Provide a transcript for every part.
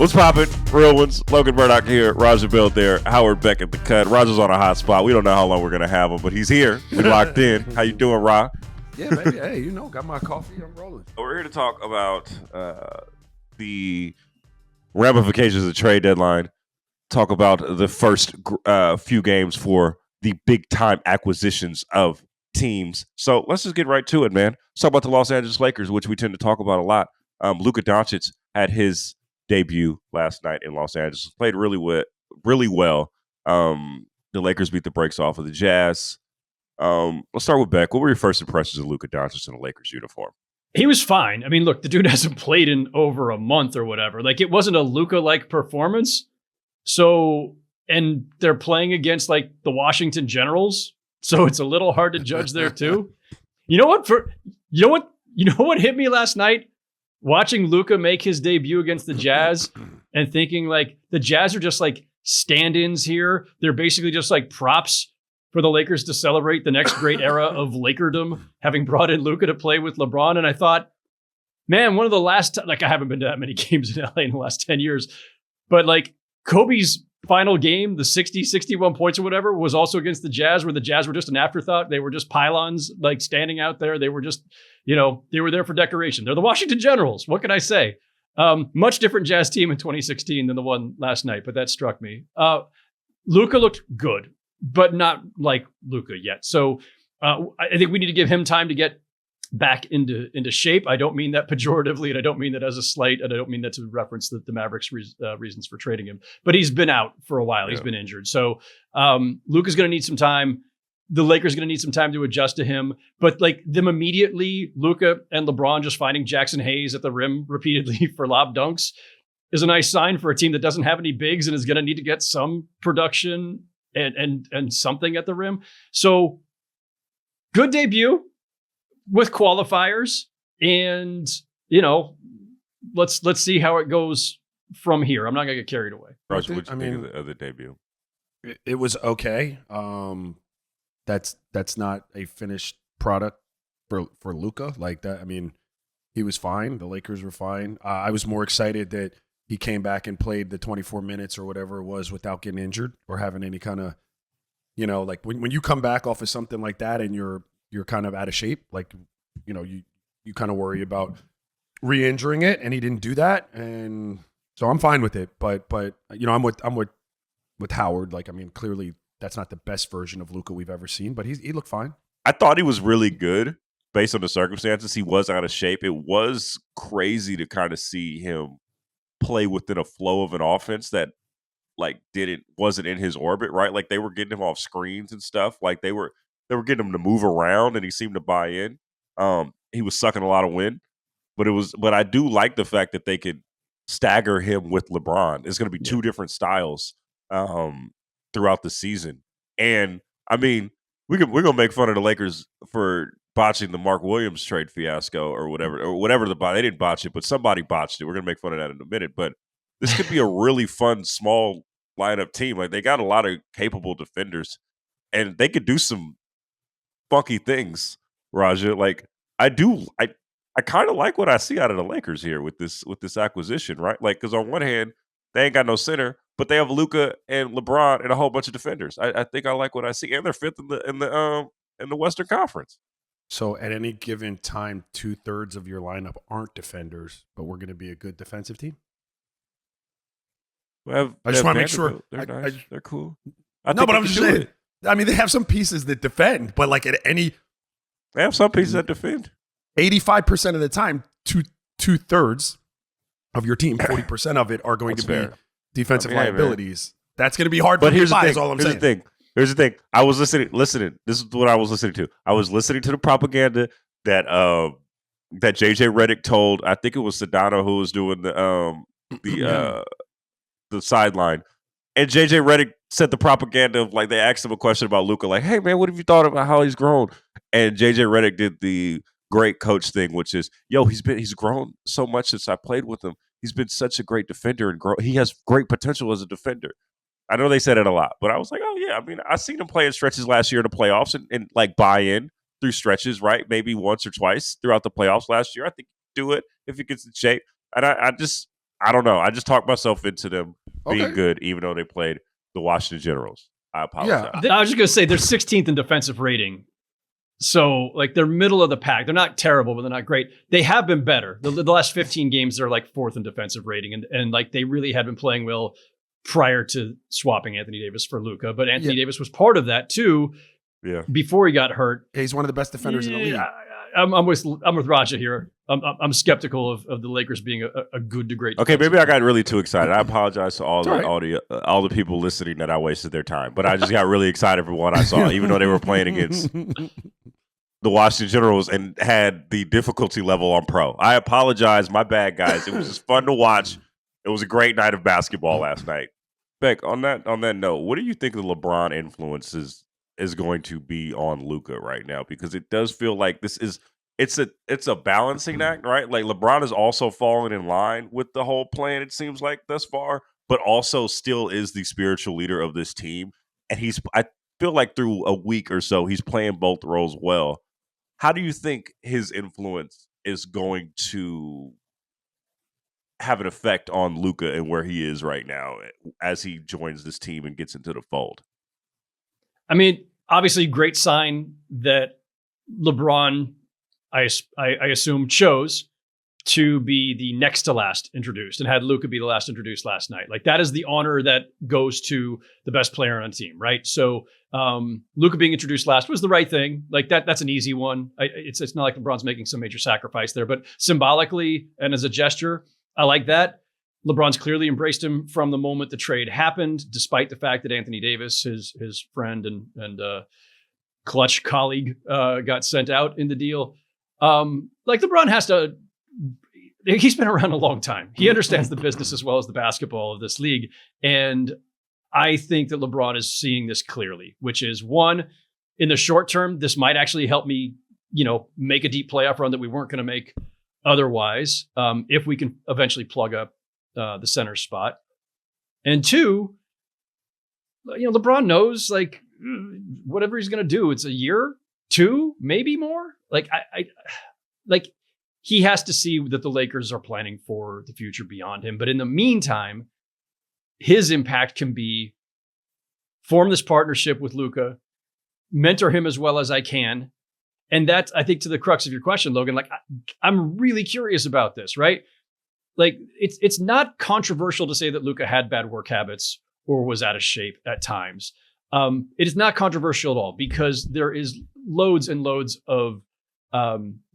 What's poppin'? Real ones. Logan Murdoch here. Roger Bell there. Howard Beck at the cut. Roger's on a hot spot. We don't know how long we're going to have him, but he's here. We locked in. How you doing, Ra? Yeah, baby. Hey, got my coffee. I'm rolling. We're here to talk about the ramifications of the trade deadline. Talk about the first few games for the big-time acquisitions of teams. So let's just get right to it, man. Let's talk about the Los Angeles Lakers, which we tend to talk about a lot. Luka-Doncic had his debut last night in Los Angeles. Played really well. The Lakers beat the brakes off of the Jazz. Let's start with Beck. What were your first impressions of Luka-Doncic in a Lakers uniform? He was fine. I mean, look, the dude hasn't played in over a month or whatever. Like, it wasn't a Luka-like performance. So, and they're playing against like the Washington Generals. So it's a little hard to judge there too. You know what hit me last night? Watching Luka make his debut against the Jazz and thinking like the Jazz are just like stand-ins here. They're basically just like props for the Lakers to celebrate the next great era of Lakerdom, having brought in Luka to play with LeBron. And I thought, man, one of the last, I haven't been to that many games in LA in the last 10 years, but like Kobe's final game, the 60, 61 points or whatever, was also against the Jazz, where the Jazz were just an afterthought. They were just pylons, like standing out there. They were just, they were there for decoration. They're the Washington Generals. What can I say? Much different Jazz team in 2016 than the one last night, but that struck me. Luka looked good, but not like Luka yet. So I think we need to give him time to get back into shape. I don't mean that pejoratively, and I don't mean that as a slight, and I don't mean that to reference the Mavericks' reasons for trading him. But he's been out for a while. Yeah. He's been injured. So Luka's going to need some time. The Lakers are going to need some time to adjust to him. But like them immediately, Luka and LeBron just finding Jackson Hayes at the rim repeatedly for lob dunks is a nice sign for a team that doesn't have any bigs and is going to need to get some production and something at the rim. So good debut with qualifiers, and let's see how it goes from here. I'm not gonna get carried away. Roger, what you think of the debut? It was okay. That's not a finished product for Luka like that. I mean, he was fine. The Lakers were fine. I was more excited that he came back and played the 24 minutes or whatever it was without getting injured or having any kind of, like when you come back off of something like that and you're kind of out of shape, like, you kind of worry about re-injuring it, and he didn't do that. And so I'm fine with it, but I'm with Howard. Like, I mean, clearly that's not the best version of Luka we've ever seen, but he looked fine. I thought he was really good based on the circumstances. He was out of shape. It was crazy to kind of see him play within a flow of an offense that wasn't in his orbit, right? Like, they were getting him off screens and stuff. Like, they were getting him to move around, and he seemed to buy in. He was sucking a lot of wind, but I do like the fact that they could stagger him with LeBron. It's going to be two different styles throughout the season. And I mean, we're going to make fun of the Lakers for botching the Mark Williams trade fiasco or whatever they didn't botch it, but somebody botched it. We're going to make fun of that in a minute, but this could be a really fun, small lineup team. Like, they got a lot of capable defenders, and they could do some funky things, Raja. Like, I kind of like what I see out of the Lakers here with this acquisition, right? Like, because on one hand, they ain't got no center, but they have Luka and LeBron and a whole bunch of defenders. I think I like what I see, and they're fifth in the Western Conference. So at any given time, 2/3 of your lineup aren't defenders, but we're going to be a good defensive team. I just want to make sure they're nice. They're cool. But I'm just saying. I mean, they have some pieces that defend, but like they have some pieces that defend. 85% of the time, 2/3 of your team, 40% of it are going to be defensive liabilities. That's going to be hard. But here's the thing. Is all I'm saying. Here's the thing. I was listening. This is what I was listening to. I was listening to the propaganda that JJ Redick told. I think it was Sedano who was doing the sideline. And JJ Redick said the propaganda of, like, they asked him a question about Luka, like, hey, man, what have you thought about how he's grown? And JJ Redick did the great coach thing, which is, he's grown so much since I played with him. He's been such a great defender, and he has great potential as a defender. I know they said it a lot, but I was like, oh, yeah. I mean, I seen him play in stretches last year in the playoffs and like buy in through stretches, right? Maybe once or twice throughout the playoffs last year. I think he can do it if he gets in shape. And I don't know. I just talked myself into them being Okay. good, even though they played the Washington Generals. I apologize. Yeah. I was just going to say they're 16th in defensive rating. So, like, they're middle of the pack. They're not terrible, but they're not great. They have been better. The last 15 games, they're like 4th in defensive rating. And like, they really had been playing well prior to swapping Anthony Davis for Luka. But Anthony Davis was part of that, too, before he got hurt. He's one of the best defenders in the league. I'm with Raja here. I'm skeptical of the Lakers being a good to great. Okay, maybe I got really too excited. I apologize to all right. all the people listening that I wasted their time. But I just got really excited for what I saw, even though they were playing against the Washington Generals and had the difficulty level on pro. I apologize. My bad, guys. It was just fun to watch. It was a great night of basketball last night. Beck, on that note, what do you think the LeBron influence is going to be on Luka right now? Because it does feel like it's a balancing act, right? Like LeBron is also falling in line with the whole plan, it seems like thus far, but also still is the spiritual leader of this team. And I feel like through a week or so, he's playing both roles well. How do you think his influence is going to have an effect on Luka and where he is right now as he joins this team and gets into the fold? I mean, obviously, great sign that LeBron, I assume, chose to be the next to last introduced and had Luka be the last introduced last night. Like, that is the honor that goes to the best player on a team, right? So Luka being introduced last was the right thing. Like, that's an easy one. It's not like LeBron's making some major sacrifice there, but symbolically and as a gesture, I like that. LeBron's clearly embraced him from the moment the trade happened, despite the fact that Anthony Davis, his friend and clutch colleague, got sent out in the deal. Like, LeBron has to, he's been around a long time. He understands the business as well as the basketball of this league. And I think that LeBron is seeing this clearly, which is, one, in the short term, this might actually help me, make a deep playoff run that we weren't going to make otherwise, if we can eventually plug up the center spot. And two, LeBron knows, like, whatever he's going to do, it's a year, 2, maybe more. Like, like, he has to see that the Lakers are planning for the future beyond him. But in the meantime, his impact can be form this partnership with Luka, mentor him as well as I can. And that's, I think, to the crux of your question, Logan. Like, I'm really curious about this, right? Like, it's not controversial to say that Luka had bad work habits or was out of shape at times. It is not controversial at all, because there is loads and loads of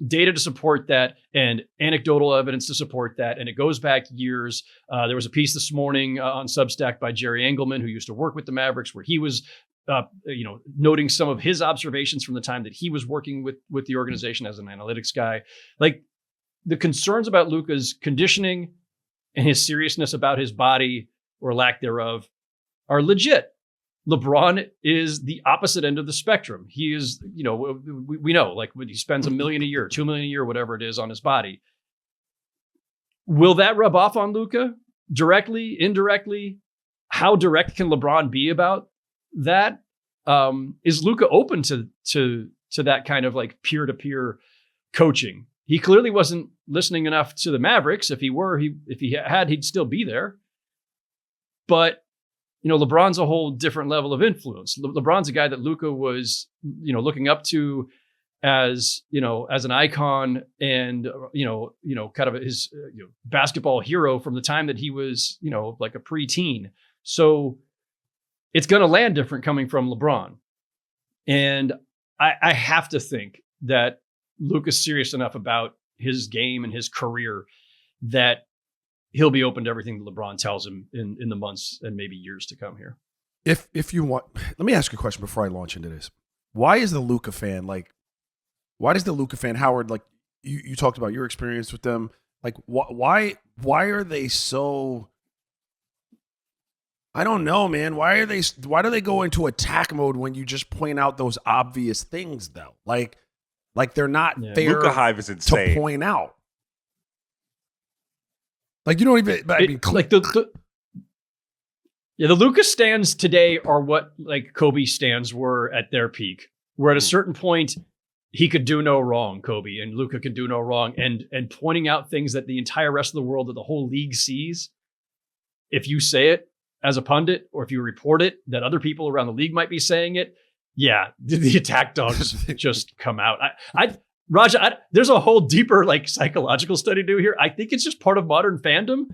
data to support that and anecdotal evidence to support that. And it goes back years. There was a piece this morning on Substack by Jerry Engelman, who used to work with the Mavericks, where he was noting some of his observations from the time that he was working with the organization as an analytics guy. Like, the concerns about Luka's conditioning and his seriousness about his body or lack thereof are legit. LeBron is the opposite end of the spectrum. He is, we know, like, when he spends $1 million a year, $2 million a year, whatever it is, on his body. Will that rub off on Luka directly, indirectly? How direct can LeBron be about that? Is Luka open to that kind of, like, peer-to-peer coaching? He clearly wasn't listening enough to the Mavericks. If he were, if he had, he'd still be there. But LeBron's a whole different level of influence. LeBron's a guy that Luka was, looking up to as an icon and, kind of his basketball hero from the time that he was, like a preteen. So it's going to land different coming from LeBron. And I have to think that Luka's serious enough about his game and his career that he'll be open to everything that LeBron tells him in the months and maybe years to come here. If you want, let me ask you a question before I launch into this. Why is the Luka fan, why does the Luka fan, Howard, like, you talked about your experience with them, like, why are they so, I don't know, man. Why do they go into attack mode when you just point out those obvious things, though? Like they're not fair Luka Hive is insane to point out. Like, you don't even, like the Luka stands today are what, like, Kobe stands were at their peak, where at a certain point he could do no wrong, Kobe, and Luka could do no wrong. And pointing out things that the entire rest of the world, that the whole league sees, if you say it as a pundit, or if you report it, that other people around the league might be saying it, yeah, the attack dogs just come out. Raja, there's a whole deeper like psychological study to do here. I think it's just part of modern fandom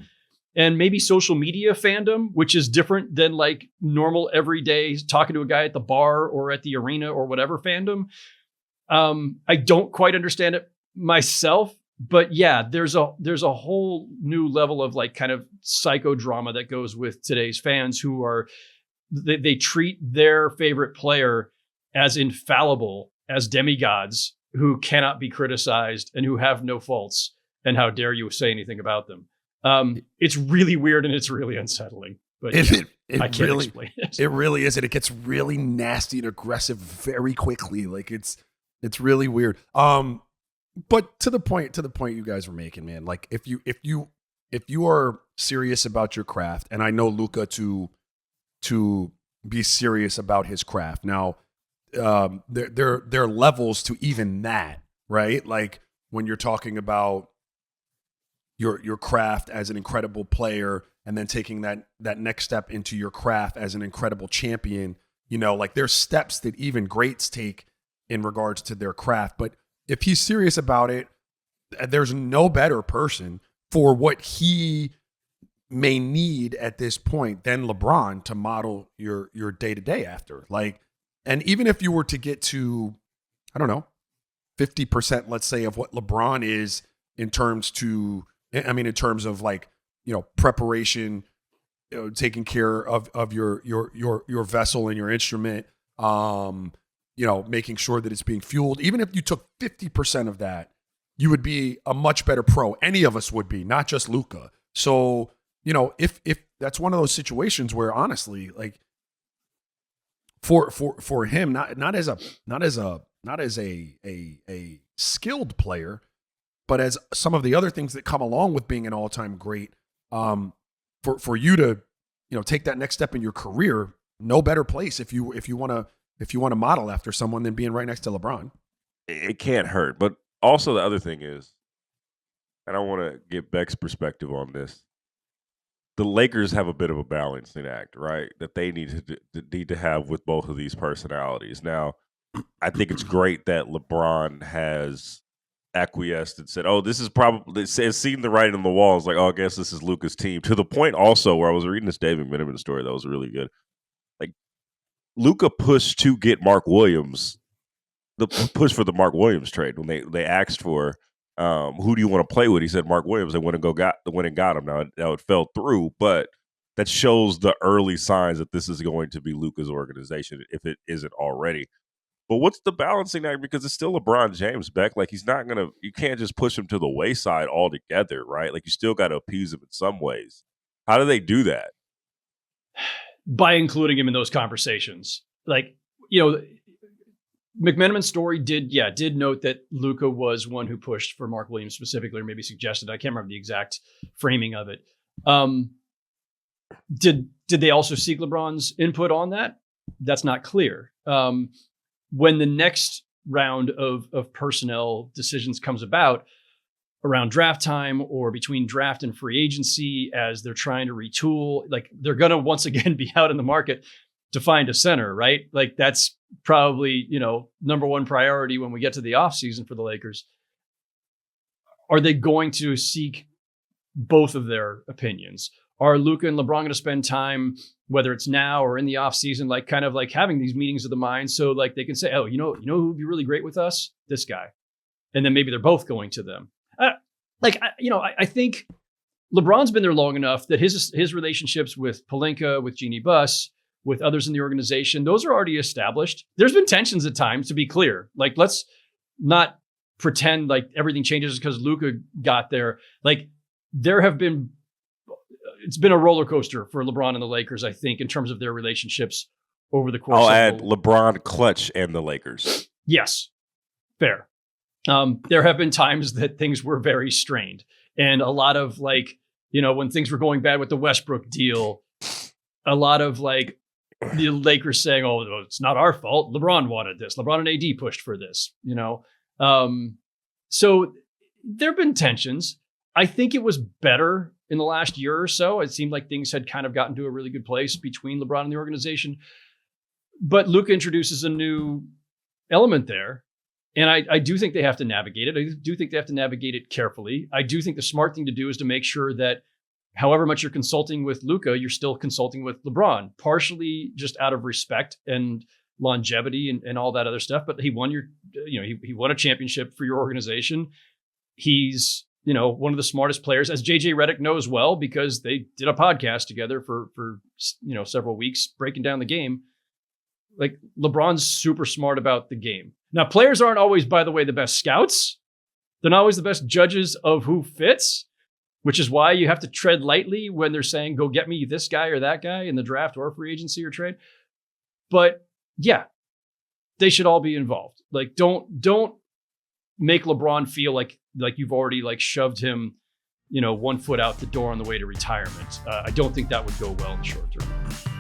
and maybe social media fandom, which is different than like normal everyday talking to a guy at the bar or at the arena or whatever fandom. I don't quite understand it myself, but yeah, there's a whole new level of like kind of psychodrama that goes with today's fans who are, they treat their favorite player as infallible, as demigods who cannot be criticized and who have no faults. And how dare you say anything about them? It's really weird and it's really unsettling. But I can't explain it. It really is, and it gets really nasty and aggressive very quickly. Like it's really weird. But to the point you guys were making, man. Like if you are serious about your craft, and I know Luka to be serious about his craft. Now, there are levels to even that, right? Like when you're talking about your craft as an incredible player, and then taking that next step into your craft as an incredible champion. You know, like there's steps that even greats take in regards to their craft. But if he's serious about it, there's no better person for what he may need at this point than LeBron to model your day-to-day after. Like, and even if you were to get to, I don't know, 50%, let's say, of what LeBron is in terms of like, you know, preparation, you know, taking care of your vessel and your instrument, you know, making sure that it's being fueled. Even if you took 50% of that, you would be a much better pro. Any of us would be, not just Luka. So, you know, if that's one of those situations where honestly, like for him, not as a skilled player, but as some of the other things that come along with being an all-time great, for you to, you know, take that next step in your career, no better place if you want to model after someone than being right next to LeBron. It can't hurt. But also the other thing is, and I want to get Beck's perspective on this. The Lakers have a bit of a balancing act, right? That they need to have with both of these personalities. Now, I think it's great that LeBron has acquiesced and said, "Oh, this is probably," it's seen the writing on the wall. It's like, "Oh, I guess this is Luka's team." To the point also where I was reading this David Miniman story that was really good. Like Luka pushed to get Mark Williams, the push for the Mark Williams trade when they asked for who do you want to play with? He said Mark Williams. They went and got him. Now it fell through, but that shows the early signs that this is going to be Luka's organization if it isn't already. But what's the balancing act? Because it's still LeBron James, Beck. Like you can't just push him to the wayside altogether, right? Like you still got to appease him in some ways. How do they do that? By including him in those conversations. Like, you know, McMenamin's story did note that Luka was one who pushed for Mark Williams specifically, or maybe suggested. I can't remember the exact framing of it. Did they also seek LeBron's input on that? That's not clear. When the next round of personnel decisions comes about around draft time or between draft and free agency, as they're trying to retool, like they're going to once again be out in the market to find a center, right? Like that's probably, you know, number one priority when we get to the offseason for the Lakers. Are they going to seek both of their opinions? Are Luka and LeBron going to spend time, whether it's now or in the offseason, like kind of like having these meetings of the mind so like they can say, oh, you know who would be really great with us? This guy. And then maybe they're both going to them. I think LeBron's been there long enough that his relationships with Pelinka, with Jeannie Buss, with others in the organization, those are already established. There's been tensions at times, to be clear. Like, let's not pretend like everything changes because Luka got there. Like, it's been a roller coaster for LeBron and the Lakers, I think, in terms of their relationships over the course. I'll add LeBron, Clutch, and the Lakers. Yes, fair. There have been times that things were very strained, and a lot of like, you know, when things were going bad with the Westbrook deal, a lot of like the Lakers saying, "Oh, it's not our fault. LeBron wanted this. LeBron and AD pushed for this." So there have been tensions. I think it was better in the last year or so. It seemed like things had kind of gotten to a really good place between LeBron and the organization. But Luka introduces a new element there. And I do think they have to navigate it. I do think they have to navigate it carefully. I do think the smart thing to do is to make sure that however much you're consulting with Luka, you're still consulting with LeBron, partially just out of respect and longevity and all that other stuff. But he won he won a championship for your organization. He's, one of the smartest players, as JJ Redick knows well, because they did a podcast together for several weeks breaking down the game. Like, LeBron's super smart about the game. Now, players aren't always, by the way, the best scouts. They're not always the best judges of who fits, which is why you have to tread lightly when they're saying, go get me this guy or that guy in the draft or free agency or trade. But yeah, they should all be involved. Like, don't make LeBron feel like you've already shoved him, 1 foot out the door on the way to retirement. I don't think that would go well in the short term.